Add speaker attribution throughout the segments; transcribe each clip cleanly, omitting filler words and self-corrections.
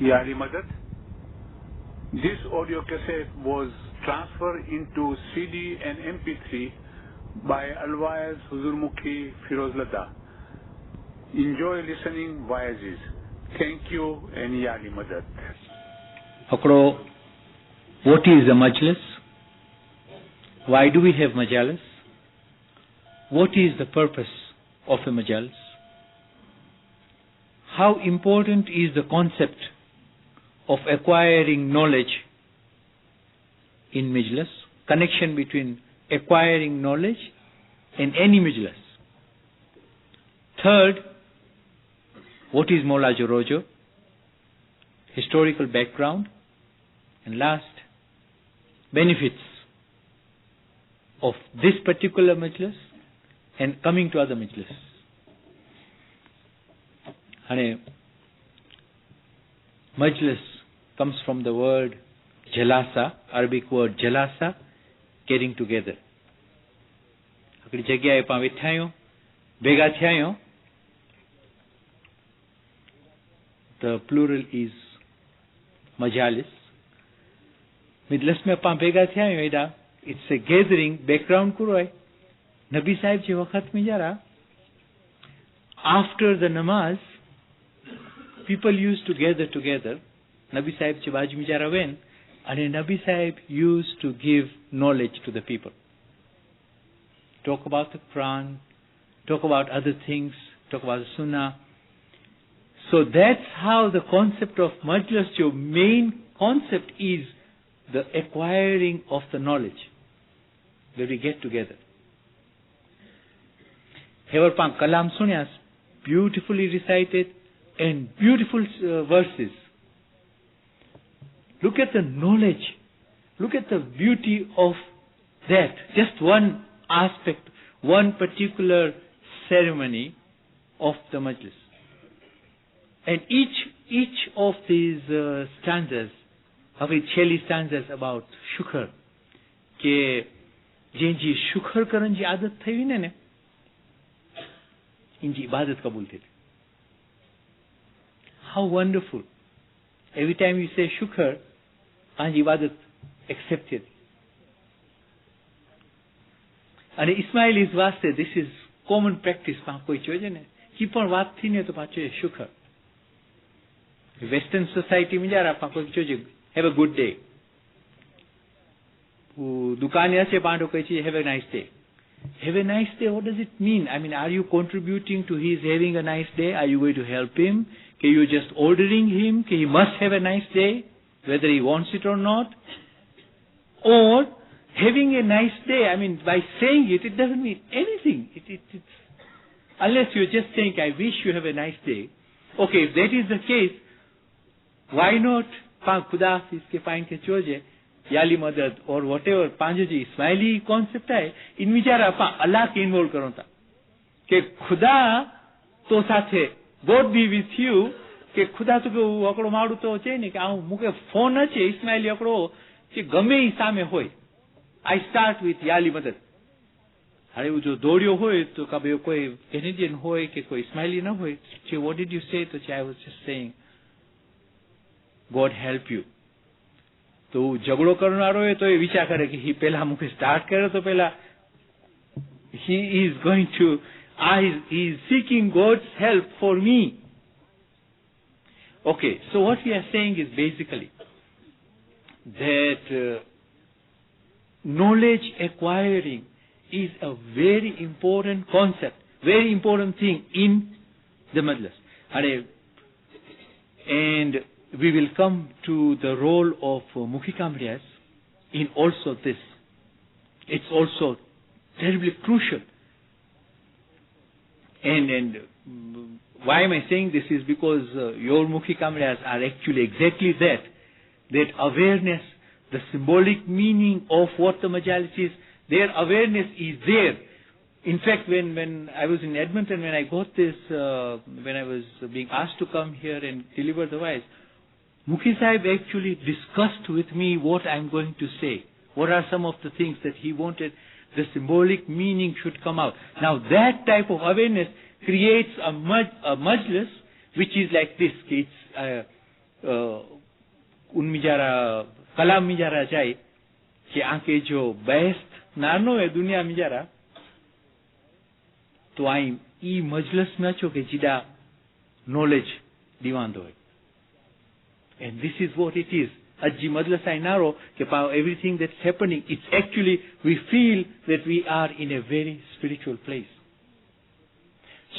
Speaker 1: Yali Madad. This audio cassette was transferred into CD and MP3 by Alwaaz Huzurmukhi Firozlada. Enjoy listening voyages. Thank you and Yali Madad.
Speaker 2: Hakro, what is a majlis? Why do we have majalis? What is the purpose of a majalis? How important is the concept of acquiring knowledge in majlis? Connection between acquiring knowledge and any majlis. Third, what is Mowlano Rojo? Historical background. And last, benefits of this particular majlis and coming to other majlis. And majlis comes from the word jalasa, Arabic word jalasa, getting together. Akdi jagyae pa wethayo, bega thayo. The plural is majalis. Majlis mein pa bega thayo eda. It's a gathering. Background kuro hai. Nabi Sahib je waqt mein jara. After the namaz, people used to gather together. Nabi Sahib je baaj mein jara wen. And Nabi Sahib used to give knowledge to the people. Talk about the Quran, talk about other things, talk about the Sunnah. So that's how the concept of majlis, your main concept is the acquiring of the knowledge, where we get together. Here pan kalam sunyas, beautifully recited and beautiful verses. Look at the knowledge. Look at the beauty of that. Just one aspect, one particular ceremony of the majlis. And each of these stanzas, Cheli stanzas about shukr, ke jenji shukr karan ji adat thayi ne, inji ibadat kabul thi. How wonderful. Every time you say shukr, anji ibadat accepted. And Ismail is vaste, this is common practice pa koi choje ne. Ki પણ વાત થી ને તો પાછો shukr. Western society में जरा पाको चोजे have a good day. दुकानिया से पांडो कही have a nice day. Have a nice day. What does it mean? I mean, are you contributing to his having a nice day? Are you going to help him? Are you just ordering him? He must have a nice day, whether he wants it or not. Or having a nice day. I mean, by saying it, it doesn't mean anything. It's unless you're just saying, I wish you have a nice day. Okay, if that is the case, why not Khuda iske find ke choje Yali Madad or whatever panjo ji Ismaili concept hai in vichara apa Allah ke involve karo ta ke Khuda to sathe God be with you ke Khuda to akro maadu to che ne ke a muke phone ache Ismaili akro che game I same hoy. I start with Yali Madad. Are jo dodio hoy to kabe koi Canadian hoy ke koi Ismaili na hoy che what did you say to che I was just saying God help you. तो झगड़ो करनारो है तो ये विचार करे कि ही पहला मुझे स्टार्ट करे तो पहला he is going to he is seeking God's help for me. Okay, so what we are saying is basically that knowledge acquiring is a very important concept, very important thing in the majlis. And we will come to the role of Mukhi Kamriyas in also this. It's also terribly crucial. And why am I saying this is because your Mukhi Kamriyas are actually exactly that awareness, the symbolic meaning of what the majalis is, their awareness is there. In fact, when I was in Edmonton, when I got this, when I was being asked to come here and deliver the voice, Mukhi Sahib actually discussed with me what I'm going to say. What are some of the things that he wanted the symbolic meaning should come out. Now that type of awareness creates a majlis which is like this. It's मिजारा कलाम मिजारा जाए कि आके जो best नानो है दुनिया मिजारा तो आई ई मजलस में अचो के जिदा knowledge दीवान दो and this is what it is. Ajji madlas I narrow about everything that's happening. It's actually we feel that we are in a very spiritual place.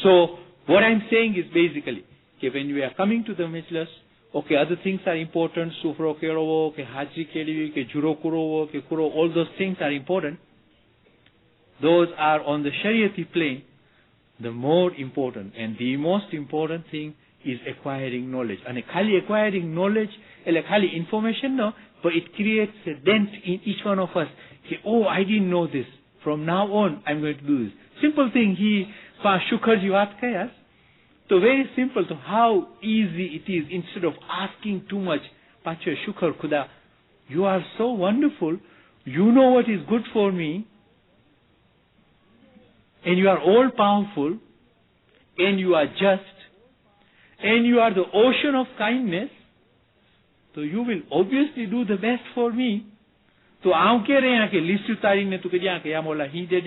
Speaker 2: So what I'm saying is basically that when we are coming to the majlis, okay, other things are important. Sufro kerovo, ke hajri kelivi, ke juro kurovo, ke kuro, all those things are important. Those are on the Shariati plane. The more important and the most important thing is acquiring knowledge. And khali acquiring knowledge, khali information, no, but it creates a dent in each one of us. Oh, I didn't know this. From now on, I'm going to do this. Simple thing, shukar ji baat kaya. So very simple, so how easy it is instead of asking too much. Pacha shukar khuda, you are so wonderful. You know what is good for me. And you are all powerful. And you are just. And you are the ocean of kindness, so you will obviously do the best for me. So આવું કે રે કે list ઉતારીને તું કે જ્યાં કે આમ ઓલા he did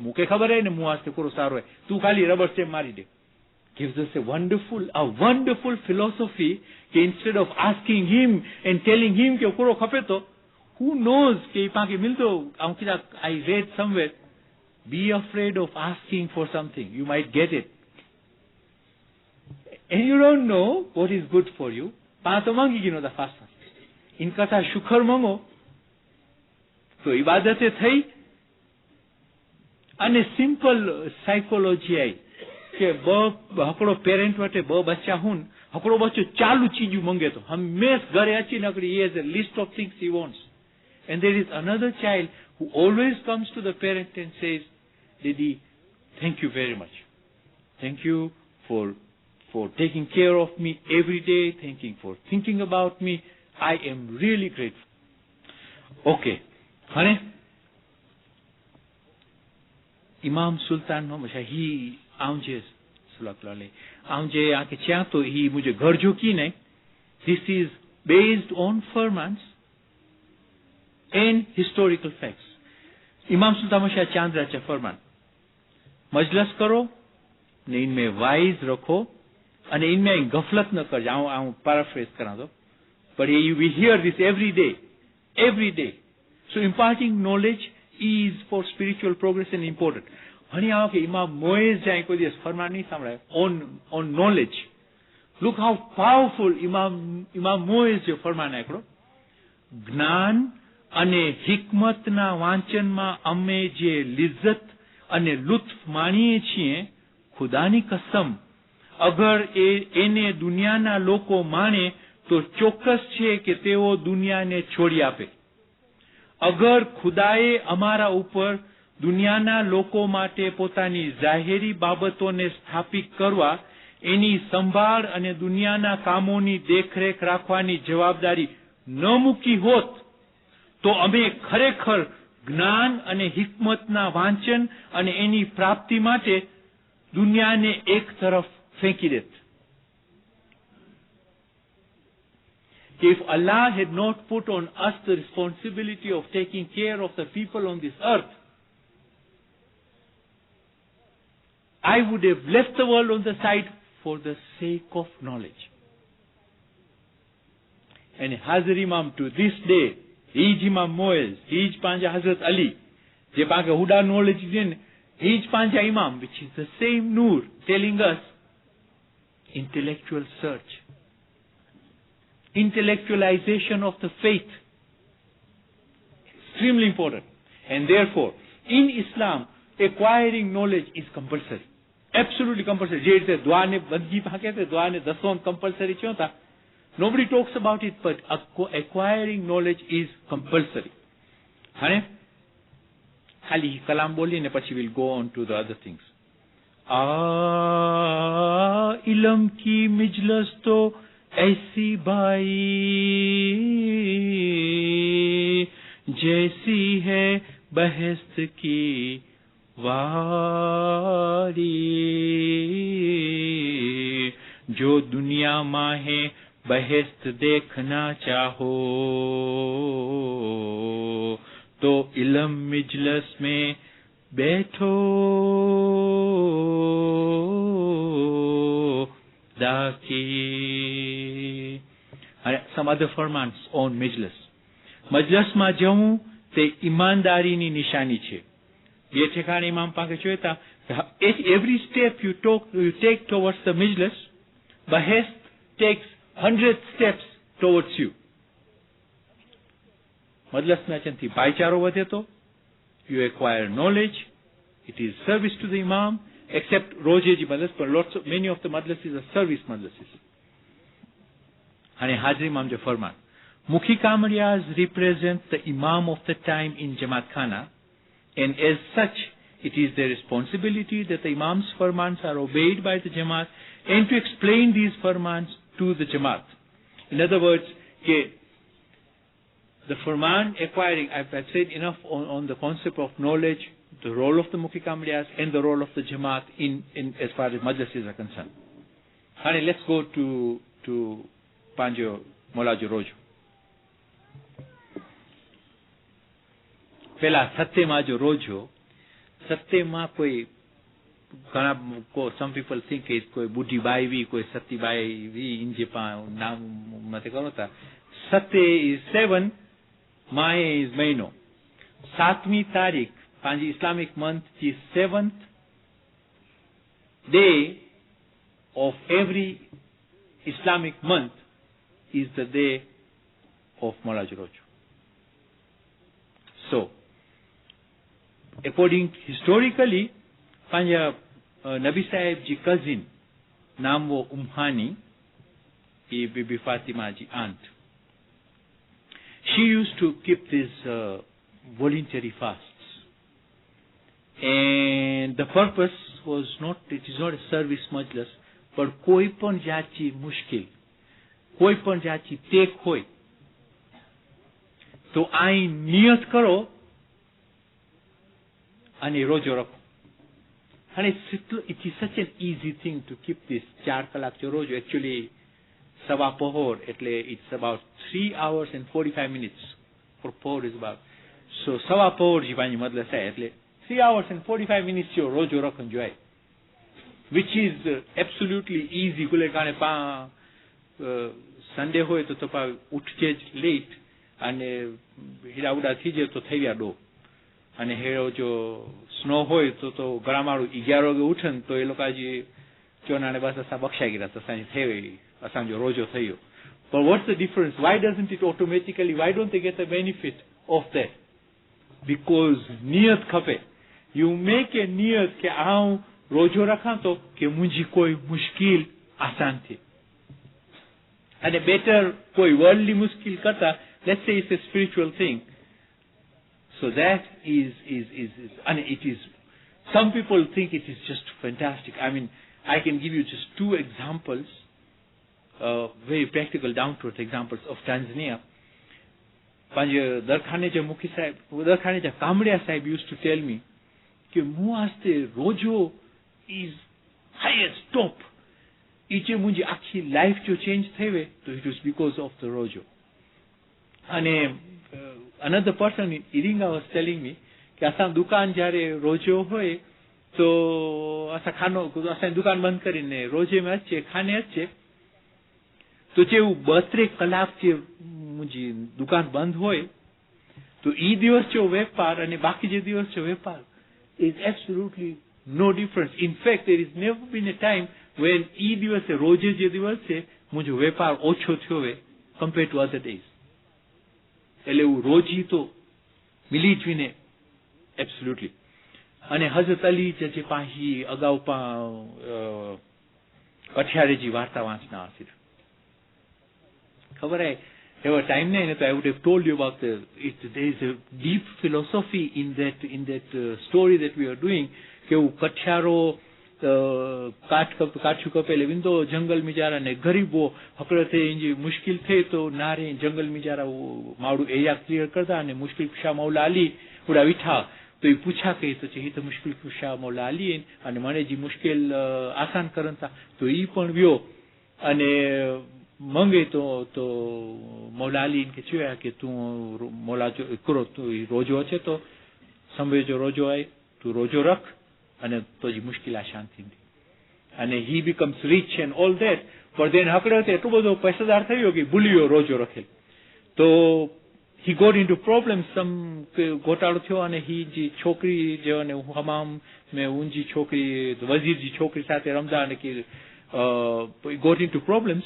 Speaker 2: મુકે ખબર હે ને હું આસ્તે કરો સારો હે તું ખાલી રબર સ્ટેમ્પ મારી દે. Gives us a wonderful philosophy કે instead of asking him and telling him કે કરો ખપે તો who knows કે પાકે મિલતો આમ કીધા I read somewhere, be afraid of asking for something, you might get it. And you don't know what is good for you. Pato mangi gino da fast. In kata shukar mango. So ibadat e thai. And a simple psychology ai. Ke hakro parent wate bacha hun. Hakro bacho chalu chiju mange to. Hamesh gare achi nakri. He has a list of things he wants. And there is another child who always comes to the parent and says, Didi, thank you very much. Thank you for taking care of me every day, for thinking about me. I am really grateful. Okay. Hane? Imam Sultan Muhammad Shah, he aunje Sulaklale. Aunje aake chato he mujhe ghar jo ki nahi. This is based on firmans and historical facts. Imam Sultan Muhammad Shah Chandra cha firman. Majlis karo, ne inme wise rakho, and इनमें गफलत न कर जाऊं आऊं paraphrase करा दो but we hear this every day so imparting knowledge is for spiritual progress and important. Honey आओ कि इमाम मोइज जाए कोई दिस फरमान नहीं सामने on knowledge. Look how powerful इमाम मोइज जो फरमान है करो ज्ञान अने हिकमत ना वांचन मा अमे जे लिज्जत अने लुत्फ माणीए छीए खुदानी कसम अगर एने दुनियाना लोको माने तो ચોક્કસ છે કે તેઓ દુનિયાને છોડી આપે. અગર ખુદાએ અમારા ઉપર દુનિયાના લોકો માટે પોતાની જાહેરી બાબતોને સ્થાપિત કરવા, એની સંભાળ અને દુનિયાના કામોની દેખરેખ રાખવાની જવાબદારી ન મૂકી હોત, તો અમે ખરેખર જ્ઞાન અને હિકમતના વાંચન અને એની પ્રાપ્તિ માટે દુનિયાને એક તરફ ફેંકી દેત. If Allah had not put on us the responsibility of taking care of the people on this earth, I would have left the world on the side for the sake of knowledge. And Hazrat Imam to this day, Hij Imam Moez, Hij Panja Hazrat Ali, Je Panja Huda knowledge is in Hij Panja Imam, which is the same Noor telling us intellectual search, intellectualization of the faith, extremely important. And therefore, in Islam, acquiring knowledge is compulsory, absolutely compulsory. જે રીતે દ્વાને બંદગી ભાગે તે દ્વાને દસોન compulsory છે તા. Nobody talks about it, but acquiring knowledge is compulsory. અને ખાલી કલામ બોલીને પછી we'll go on to the other things. इल्म की मिजलस तो ऐसी भाई जैसी है बहस्त की वारी, जो दुनिया माहे बहेस्त देखना चाहो तो इलम मिजलस में बैठो दाकी. Some other firmans on Majlis. મજલસમાં જવું તે ઈમાનદારીની નિશાની છે. એ ઠેકાણે ઇમામ પાકે જોતા every step you take towards the Majlis, Bahest takes 100 steps towards you. મજલસમાં ચંથી ભાઈચારો વધે તો you acquire knowledge, it is service to the Imam, except Rojeji Majlis, but many of the Majlises are service Majlises. અને હાજરી માં જો ફરમાન Mukhi Kamariyas represent the Imam of the time in Jamaat Khana, and as such, it is their responsibility that the Imam's farmans are obeyed by the Jamaat and to explain these farmans to the Jamaat. In other words, the farman acquiring, I've said enough on the concept of knowledge, the role of the Mukhi Kamariyas and the role of the Jamaat in as far as Majlises are concerned. Honey, let's go to Panjo Molajo Rojo. પેલા સત્યમાં જો રોજો સત્યમાં કોઈ ઘણા some people think it's કોઈ બુઢી બાઈ વી કોઈ સતી બાઈ વી ઇંજે નામ મતે કરો તા સત્ય is 7 માય is મહિનો 7મી તારીખ પાંજી ઇસ્લામિક મંથ ची 7th day of every Islamic month is the day of Molajo Rojo. So according historically, Panja Nabi Sahib ji cousin, naam wo Umhani, Bibi Fatima ji aunt. She used to keep these voluntary fasts, and the purpose was not. It is not a service majlis, but koi pan jachi mushkil, koi pan jachi tek hoy. तो आई नियत करो અને રોજો રાખો. અને it is such an easy thing to keep this 4 કલાક જો રોજો actually સવા પહોર એટલે it's about 3 hours and 45 minutes for પહોર is about so સવા પહોર જીવાની મતલબ છે એટલે 3 hours and 45 minutes જો રોજો રાખન જોઈએ which is absolutely easy કુલે કાણે સન્ડે હોય તો તો ઉઠજે જ લેટ અને હીરાઉડા થઈ જાય તો થઈ ગયા ડો અને હેરો જો સ્નો હોય તો ગળામાળું 11 વાગે ઉઠે ને તો એ લોકો જે ચોનાને બસ અસા બક્ષાઈ ગયા તો સાંજે થઈ અસાંજો રોજો થયો. But what's the difference? Why doesn't it automatically, why don't they get the benefit of that? Because niyat khape. You make a niyat કે આ રોજો રાખા તો કે મુંજી કોઈ મુશ્કિલ આસાન થે. અને better કોઈ worldly મુશ્કિલ કરતા, let's say it's a spiritual thing. So that is and it is, some people think it is just fantastic. I mean, I can give you just 2 examples, very practical, down-to-earth examples of Tanzania. Panje Darkhaneja Mukhi Sahib, Darkhaneja Kamriya Sahib used to tell me, कि मुआस्ते रोजो is highest top. इचे मुझे आखी life जो change थेवे, तो it was because of the rojo. And another person in Iringa was telling me कि असां दुकान जारे रोजो होए तो असां खानो असां दुकान बंद करीने रोजे में अचे खाने अचे तो जेवू 32 કલાક જે मुझी दुकान बंद होए तो ई दिवस जो वेपार अने बाकी जे दिवस जो वेपार is absolutely no difference. In fact, there has never been a time when ई दिवस रोजे जे दिवस से मुझे वेपार ओछो थयो वे compared to other days. એટલે હું રોજી તો મિલી જ વિને એબ્સોલ્યુટલી. અને હઝરત અલી જે પાહી અગાઉ અઠ્યારેજી વાર્તા વાંચના હશે ખબર હે એવો ટાઈમ નહીં ને તો I would have told you about there is a deep philosophy in that story that we are doing કે હું કઠિયારો કાઠું કપેલે વિંદો જંગલ મિજારા ને ગરીબો હકડતે इंजी मुश्किल थे तो नारे जंगल मिजारा मावड़ू एरिया क्लियर करता ने मुश्किल कुशा मौला अली उड़ा विठा तो ये पूछा के तो चाहिए तो मुश्किल कुशा मौला अली અને મને જે મુશ્કેલ આસાન કરતા તો ઈ પણ વ્યો અને મંગે તો મૌલા અલી કે જોયા કે તું મૌલા કરો તું રોજો છે તો સંભેજો રોજો આય તું રોજો રખ અને તો જ મુશ્કેલ આસાન થીંદી અને he becomes rich and all that but then હકડે તો એટલો બધો પૈસાદાર થયો કે ભૂલ્યો રોજો રખેલ તો he got into problems some ગોટાળો થયો અને he જે છોકરી જે અને હમામ મેં ઊંજી છોકરી વઝીરજી છોકરી સાથે રમતા અને કે he got into problems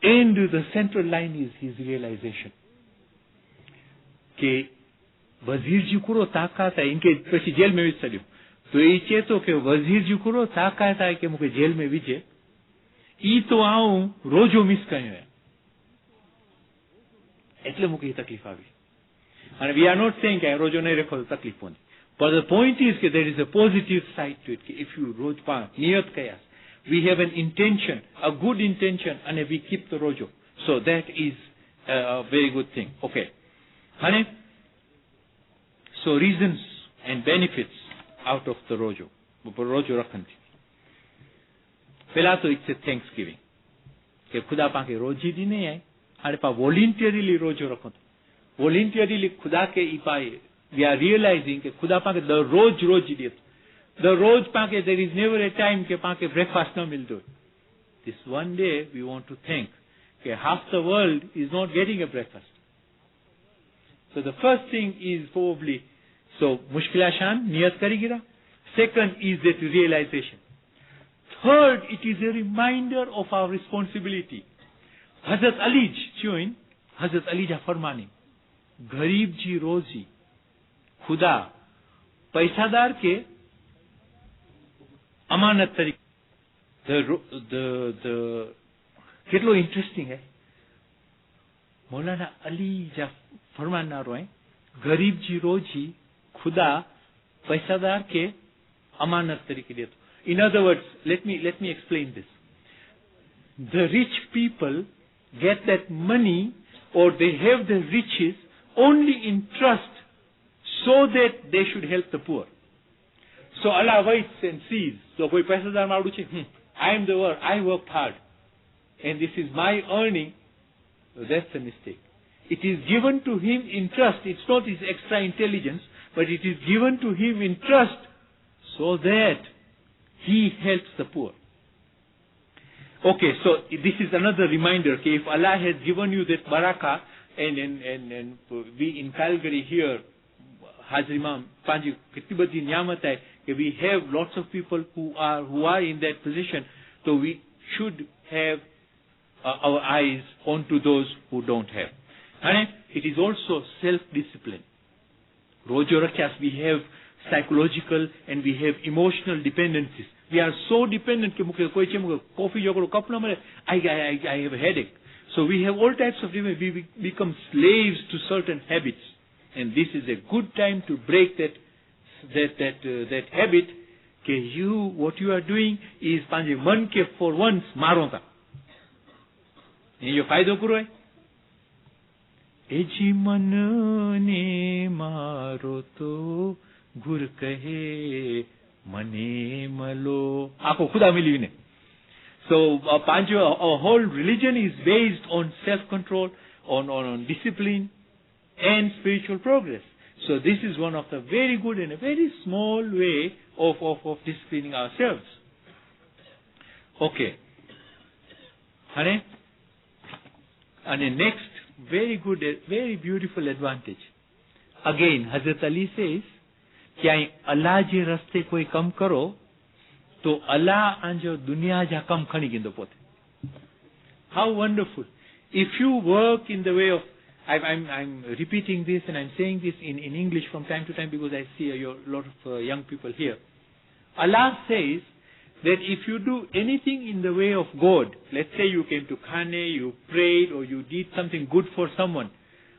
Speaker 2: and the central line is his realization કે વઝીરજી કુરો તાકાત है इनके પછી જેલ में વિચાર્યું તો એ ચેતો કે વઝીરજી કુરો તાકાત है કે મુકે જેલ में વિજે ઈ તો આવું રોજો મિસ કર્યો એટલે મુકે તકલીફ આવી અને we are not saying કે રોજો નહીં રાખો તો તકલીફ પહોંચે but the point is that there is a positive side to it if you રોજ પા નિયત કયા we have an intention a good intention and we keep the rojo so that is a very good thing okay and so reasons and benefits out of the rojo rakhanti pela to it's a thanksgiving ke khuda pa ke roji di nahi hai are pa voluntarily rojo rakho voluntarily khuda ke ipai we are realizing ke khuda pa ke the roji di the roj pa ke there is never a time ke pa ke breakfast na milto this one day we want to thank ke half the world is not getting a breakfast so the first thing is probably so mushkil ashan niyat kari gira second is that realization third it is a reminder of our responsibility hazrat ali join hazrat ali ja farmani गरीब जी रोजी खुदा पैसादार के अमानत तरीके the કેટલો interesting હે મૌલાના અલી જા ફરમાનારો હે ગરીબ જી રોજી ખુદા પૈસાદાર કે અમાનત તરીકે દેતો in other words let me explain this the rich people get that money or they have the riches only in trust so that they should help the poor so Allah waits and sees so koi paisadar maadu che I am the one I worked hard and this is my earning that's a mistake it is given to him in trust it's not his extra intelligence but it is given to him in trust so that he helps the poor okay so this is another reminder okay if Allah has given you that barakah and we in Calgary here Hazrat Imam Panji kitni badi niyamat hai that we have lots of people who are in that position so we should have our eyes onto those who don't have and it is also self discipline rojo rakhas we have psychological and we have emotional dependencies we are so dependent ke muke koi che muke coffee jogro cup na male I have a headache so we have all types of we become slaves to certain habits and this is a good time to break that habit ke what you are doing is panje man ke for once maro ta ये फायदो करो है एजी मन ने मारो तो गुर कहे मने मलो आपको खुदा मिली ने so panjo our whole religion is based on self control on discipline and spiritual progress so this is one of the very good and a very small way of disciplining ourselves okay hane and the next very good very beautiful advantage again Hazrat Ali says कि अल्लाह जे रस्ते कोई कम करो तो अल्लाह आंजो दुनिया जा कम खणी गिंदो पोते how wonderful if you work in the way of I'm repeating this and I'm saying this in English from time to time because I see a lot of young people here Allah says that if you do anything in the way of God, let's say you came to Khane, you prayed or you did something good for someone,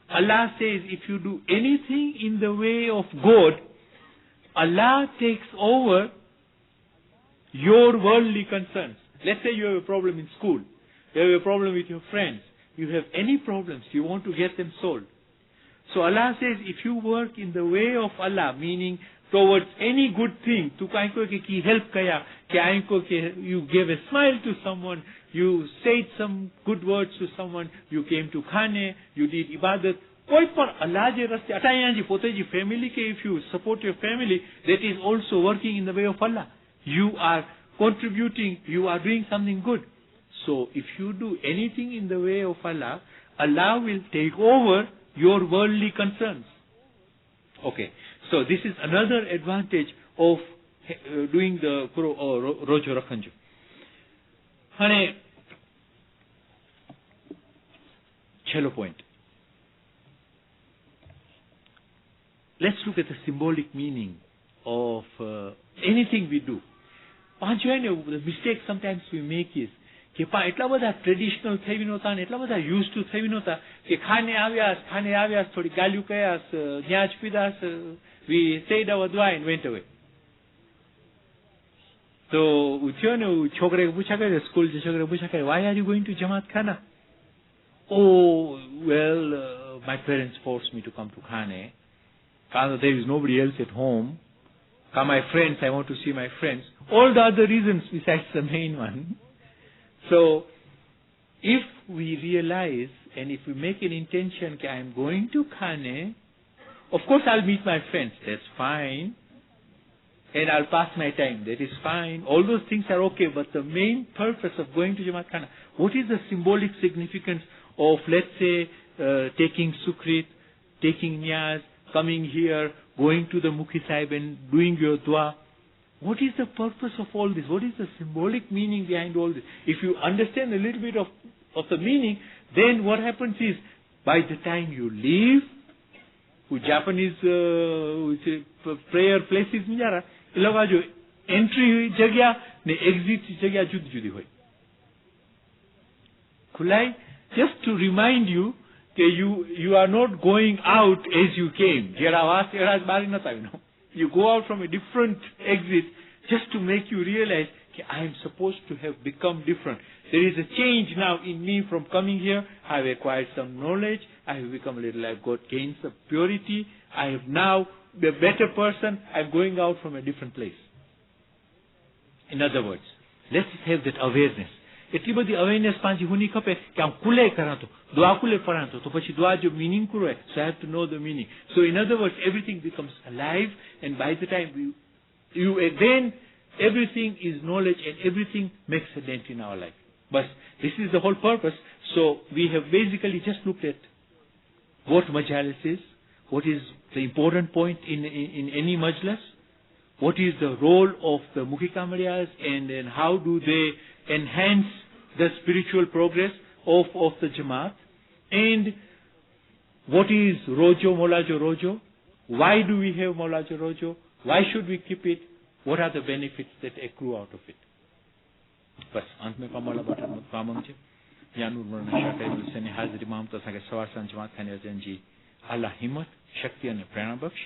Speaker 2: Allah says if you do anything in the way of God, Allah takes over your worldly concerns. Let's say you have a problem in school, you have a problem with your friends, you have any problems, you want to get them solved. So Allah says if you work in the way of Allah, meaning towards any good thing, tu kai ko ki help kaya, ke ai ko ke you gave a smile to someone, you said some good words to someone, you came to khane, you did ibadat, koi par Allah je raste ataya ji pote ji family ke, if you support your family, that is also working in the way of Allah. You are contributing, you are doing something good. So if you do anything in the way of Allah, Allah will take over your worldly concerns. Okay, so this is another advantage of doing the Rojo Rakhanju. Hane, chelo point. Let's look at the symbolic meaning of anything we do. The mistake sometimes we make is કે એટલા બધા traditional થઈ નહોતા ને એટલા બધા use to થઈ નહોતા કે ખાને આવ્યાસ થોડી ગાલ્યું કયાસ ન્યાજ પીદાસ we said our dua and went away. તો થયો ને છોકરે પૂછા કરે સ્કૂલ જે છોકરે પૂછા કરે why are you going to Jamaat Khana? Oh well my parents forced me to come to Khane. There is nobody else at home. My friends, I want to see my friends. All the other reasons besides the main one. So, if we realize and if we make an intention that I am going to Khane, of course I'll meet my friends, that's fine. And I'll pass my time, that is fine. All those things are okay, but the main purpose of going to Jamaat Khana, what is the symbolic significance of, let's say, taking Sukrit, taking Niyaz, coming here, going to the Mukhi Sahib and doing your dua? What is the purpose of all this? What is the symbolic meaning behind all this? If you understand a little bit of the meaning, then what happens is, by the time you leave, Japanese prayer places, entry jagya ne exit jagya judi hoy. Kulai, just to remind you that you are not going out as you came. You go out from a different exit just to make you realize that I am supposed to have become different. There is a change now in me from coming here. I have acquired some knowledge. I have become a little, I've got gained some purity. I have now a better person. I'm going out from a different place. In other words, let's have that awareness. એટલી બધી awareness પાંચી હુની ખપે કે હું કુલે કરાં તો દુઆ કુલે પઢાં તો પછી દુઆ જો મીનિંગ કુરો હોય, so I have to know the meaning. So in other words, everything becomes alive, and by the time you then everything is knowledge and everything makes a dent in our life. But this is the whole purpose. So we have basically just looked at what majalis is, what is the important point in any majlis, what is the role of the Mukhi Kamariyas, and how do they enhance the spiritual progress of the Jamaat, and what is Rojo, Mowlano Rojo, why do we have Mowlano Rojo, why should we keep it, what are the benefits that accrue out of it. बस अंत में कमला button कामम छे यानुर मरण शाटे से हाजिरी माम तो संगे सवार सांज जमात खाने अजन जी अल्लाह हिम्मत शक्ति અને પ્રેરણા બક્ષ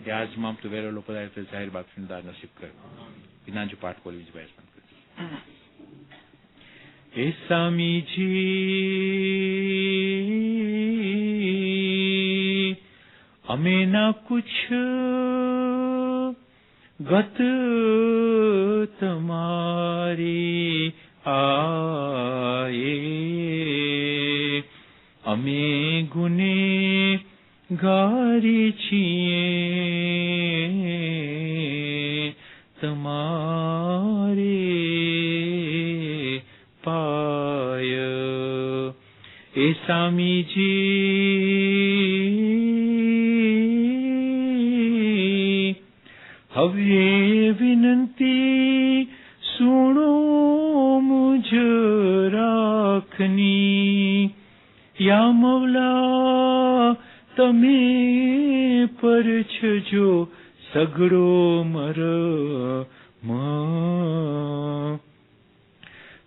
Speaker 2: કે આજ મામ તો વેરેલો પદાર્થ જાહેર બાક્ષીદાર નસીબ કરે વિના જો પાઠ કોલી જ બાયસ બંધ કરે ए स्वामी जी हमें ना कुछ गत तुम्हारी आए हमें गुने गारी छिए तुम्हारे पाय ए स्वामी जी हवे विनंती सुनो मुझ राखनी या मौला तमे पर छजो सगड़ो मर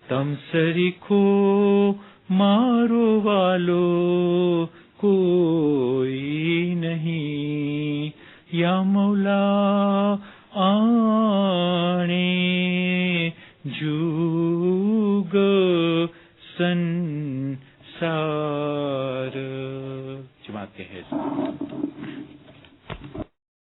Speaker 2: तम सरीखो मारो वालो कोई नहीं या मौला आने जुग सन